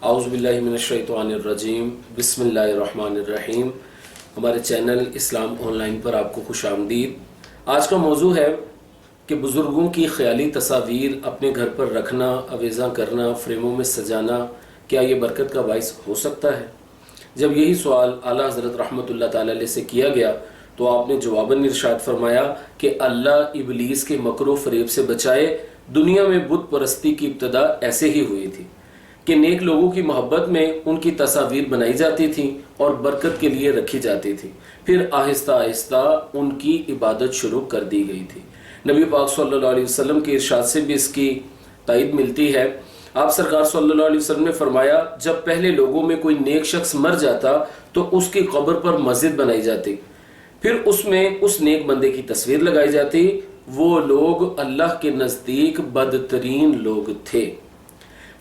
आऊज़ु बिल्लाहि मिनश्शैतानिर रजीम, बिस्मिल्लाहिर्रहमानिर्रहीम। हमारे चैनल इस्लाम ऑनलाइन पर आपको खुशामदीद। आज का मौजू है कि बुज़ुर्गों की ख़याली तस्वीर अपने घर पर रखना, अवेज़ा करना, फ्रेमों में सजाना, क्या ये बरकत का बाइस हो सकता है? जब यही सवाल आला हज़रत रहमतुल्लाह ताला अलैह से किया गया तो आपने जवाबन इरशाद फरमाया कि अल्लाह इबलीस के मकरो फ़रेब से बचाए। दुनिया में बुत परस्ती की इब्तदा ऐसे ही हुई थी कि नेक लोगों की मोहब्बत में उनकी तस्वीर बनाई जाती थी और बरकत के लिए रखी जाती थी। फिर आहिस्ता आहिस्ता उनकी इबादत शुरू कर दी गई थी। नबी पाक सल्लल्लाहु अलैहि वसल्लम के इरशाद से भी इसकी तायद मिलती है। आप सरकार सल्लल्लाहु अलैहि वसल्लम ने फरमाया, जब पहले लोगों में कोई नेक शख्स मर जाता तो उसकी कब्र पर मस्जिद बनाई जाती, फिर उसमें उस नेक बंदे की तस्वीर लगाई जाती। वो लोग अल्लाह के नज़दीक बदतरीन लोग थे।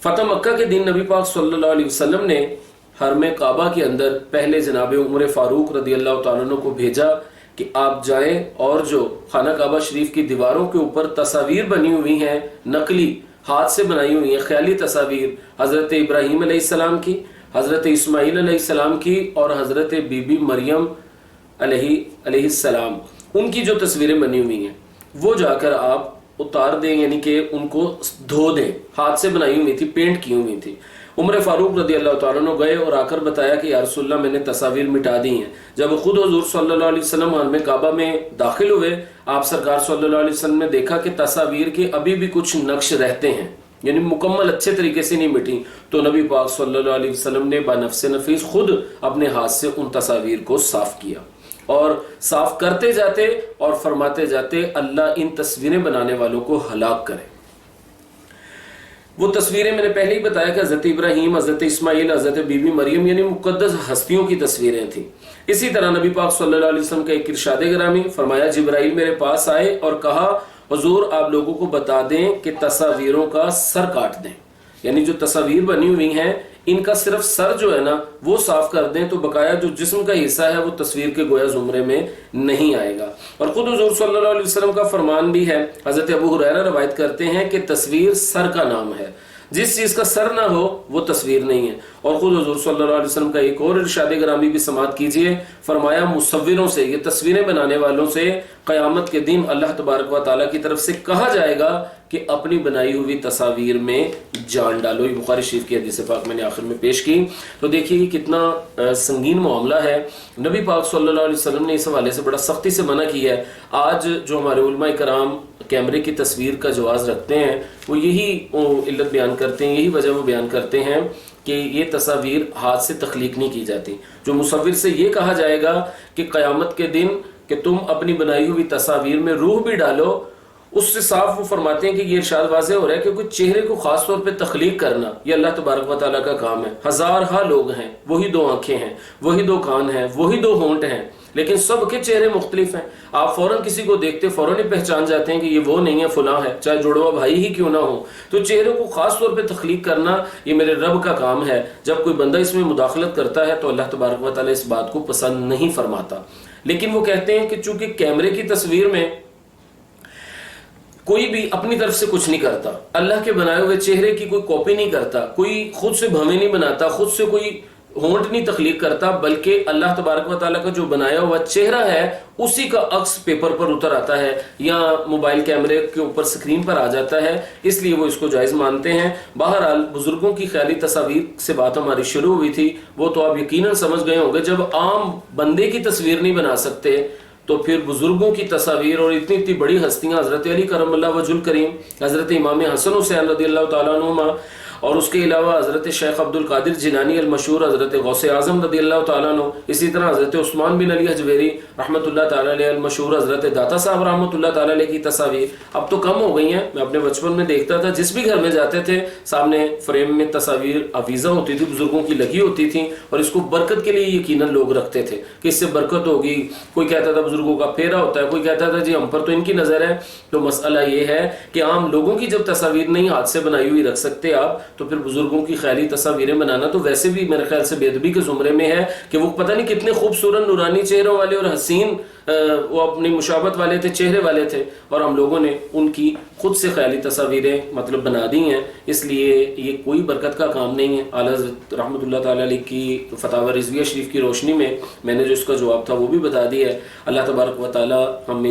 फतह मक्का के दिन नबी पाक सल्लल्लाहु अलैहि वसल्लम ने हरम काबा के अंदर पहले जनाब उमर फारूक रदी अल्लाह तआला अन्हु को भेजा कि आप जाएं और जो खाना काबा शरीफ की दीवारों के ऊपर तस्वीर बनी हुई हैं, नकली हाथ से बनाई हुई हैं ख्याली तस्वीर, हज़रत इब्राहीम अलैहिस्सलाम की, हज़रत इस्माईल अलैहिस्सलाम की और हज़रत बीबी मरियम अलैहिस्सलाम, उनकी जो तस्वीरें बनी हुई हैं वो जाकर आप उतार दें, यानी कि उनको धो दें। हाथ से बनाई हुई थी, पेंट की हुई थी। उमर फारूक रदी अल्लाह तआला अन्हु गए और आकर बताया कि या रसूलल्लाह, मैंने तस्वीर मिटा दी हैं। जब खुद हुजूर सल्लल्लाहु अलैहि वसल्लम हरम काबा में दाखिल हुए, आप सरकार सल्लल्लाहु अलैहि वसल्लम ने देखा कि तस्वीर के अभी भी कुछ नक्श रहते हैं, यानी मुकम्मल अच्छे तरीके से नहीं मिटी। तो नबी पाक सल्लल्लाहु अलैहि वसल्लम ने बानफ्से नफीस खुद अपने हाथ से उन तस्वीर को साफ किया और साफ करते जाते और फरमाते जाते, अल्लाह इन तस्वीरें बनाने वालों को हलाक करे। वो तस्वीरें मैंने पहले ही बताया कि हज़रत इब्राहीम, हज़रत इस्माईल, हज़रत बीबी मरियम यानी मुक़द्दस हस्तियों की तस्वीरें थी। इसी तरह नबी पाक सल्लल्लाहु अलैहि वसल्लम का एक इरशाद गिरामी फरमाया, जिब्राइल मेरे पास आए और कहा, हुजूर आप लोगों को बता दें कि तस्वीरों का सर काट दें, यानी जो तस्वीर बनी हुई हैं इनका सिर्फ सर जो है ना वो साफ कर दें, तो बकाया जो जिस्म का हिस्सा है वो तस्वीर के गोया जुमरे में नहीं आएगा। और खुद हुजूर सल्लल्लाहु अलैहि वसल्लम का फरमान भी है, हज़रत अबू हुरैरा रवायत करते हैं कि तस्वीर सर का नाम है, जिस चीज का सर ना हो वो तस्वीर नहीं है। और खुद हुजूर सल्लल्लाहु अलैहि वसल्लम का एक और इरशाद ग्रामी भी समात कीजिए, फरमाया, मुसव्विरों से, ये तस्वीरें बनाने वालों से क़यामत के दिन अल्लाह तबारक व तआला की तरफ से कहा जाएगा कि अपनी बनाई हुई तस्वीर में जान डालो। ये बुखारी शरीफ की हदीस पाक मैंने आखिर में पेश की। तो देखिए कितना संगीन मामला है। नबी पाक सल्लल्लाहु अलैहि वसल्लम ने इस हवाले से बड़ा सख्ती से मना किया है। आज जो हमारे उलमा कराम कैमरे की तस्वीर का जवाज़ रखते हैं वो यही इल्लत बयान करते हैं, यही वजह वो बयान करते हैं कि ये तस्वीर हाथ से तख्लीक नहीं की जाती। जो मुसव्विर से ये कहा जाएगा कि क़यामत के दिन कि तुम अपनी बनाई हुई तस्वीर में रूह भी डालो, उससे साफ वो फरमाते हैं कि ये इरशाद वाज़ेह हो रहा है कि कोई चेहरे को खास तौर पे तख्लीक करना ये अल्लाह तबारक व तआला का काम है। हज़ार लोग हैं, वही दो आंखें हैं, वही दो कान हैं, वही दो होंठ हैं, लेकिन सबके चेहरे मुख्तलिफ हैं। आप फौरन किसी को देखते फौरन ही पहचान जाते हैं कि ये वो नहीं है, फुला है, चाहे जुड़वा भाई ही क्यों ना हो। तो चेहरे को खास तौर पे तख्लीक करना ये मेरे रब का काम है। जब कोई बंदा इसमें मुदाखलत करता है तो अल्लाह तबारक व तआला इस बात को पसंद नहीं फरमाता। लेकिन वो कहते हैं कि चूंकि कैमरे की तस्वीर में कोई भी अपनी तरफ से कुछ नहीं करता, अल्लाह के बनाए हुए चेहरे की कोई कॉपी नहीं करता, कोई खुद से भवें नहीं बनाता, खुद से कोई होंठ नहीं तख्लीक करता, बल्कि अल्लाह तबारक व तआला का जो बनाया हुआ चेहरा है उसी का अक्स पेपर पर उतर आता है या मोबाइल कैमरे के ऊपर स्क्रीन पर आ जाता है, इसलिए वो इसको जायज़ मानते हैं। बहरहाल बुजुर्गों की ख्याली तस्वीर से बात हमारी शुरू हुई थी, वो तो आप यकीनन समझ गए होंगे। जब आम बंदे की तस्वीर नहीं बना सकते तो फिर बुजुर्गों की तस्वीर, और इतनी इतनी बड़ी हस्तियां, हज़रत अली करमल्लाहु वजहुल करीम, हज़रत इमाम हसन हुसैन रज़ियल्लाहु तआला अन्हुमा, और उसके अलावा हज़रत शेख अब्दुल कादिर जिलानी अल मशहूर, हज़रत गौसे आज़म रज़ियल्लाहु तआला अन्हु, इसी तरह हज़रत उस्मान बिन अली हजवेरी रहमतुल्लाह तआला अलैह अल मशहूर, हज़रत दाता साहब रहमतुल्लाह तआला अलैह की तस्वीर अब तो कम हो गई हैं। मैं अपने बचपन में देखता था, जिस भी घर में जाते थे सामने फ्रेम में तस्वीर अफीज़ा होती थी, बुजुर्गों की लगी होती थी, और इसको बरकत के लिए यकीनन लोग रखते थे कि इससे बरकत होगी। कोई कहता था बुजुर्गों का फेरा होता है, कोई कहता था जी हम पर तो इनकी नज़र है। तो मसला ये है कि आम लोगों की जब तस्वीर नहीं हाथ से बनाई हुई रख सकते आप, तो फिर बुजुर्गों की ख्याली तस्वीरें बनाना तो वैसे भी मेरे ख्याल से बेदबी के जुमरे में है कि वो पता नहीं कितने खूबसूरत नूरानी चेहरों वाले और हसीन وہ اپنی مشابہت والے تھے، چہرے والے تھے، اور ہم لوگوں نے ان کی خود سے خیالی تصاویریں مطلب بنا دی ہیں، اس لیے یہ کوئی برکت کا کام نہیں ہے۔ اعلیٰ حضرت رحمۃ اللہ تعالیٰ علیہ کی فتاوی رضویہ شریف کی روشنی میں میں نے جو اس کا جواب تھا وہ بھی بتا دیا ہے۔ اللہ تبارک و تعالیٰ ہمیں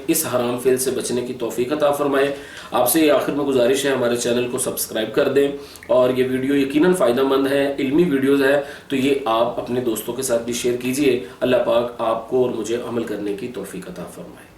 اس حرام فعل سے بچنے کی توفیق عطا فرمائے۔ آپ سے یہ آخر میں گزارش ہے، ہمارے چینل کو سبسکرائب کر دیں، اور یہ ویڈیو یقیناً فائدہ مند ہے، علمی ویڈیوز ہے، تو یہ آپ اپنے دوستوں کے ساتھ بھی شیئر کیجئے۔ اللہ پاک آپ کو اور مجھے عمل کرنے کی توفیق عطا فرمائے۔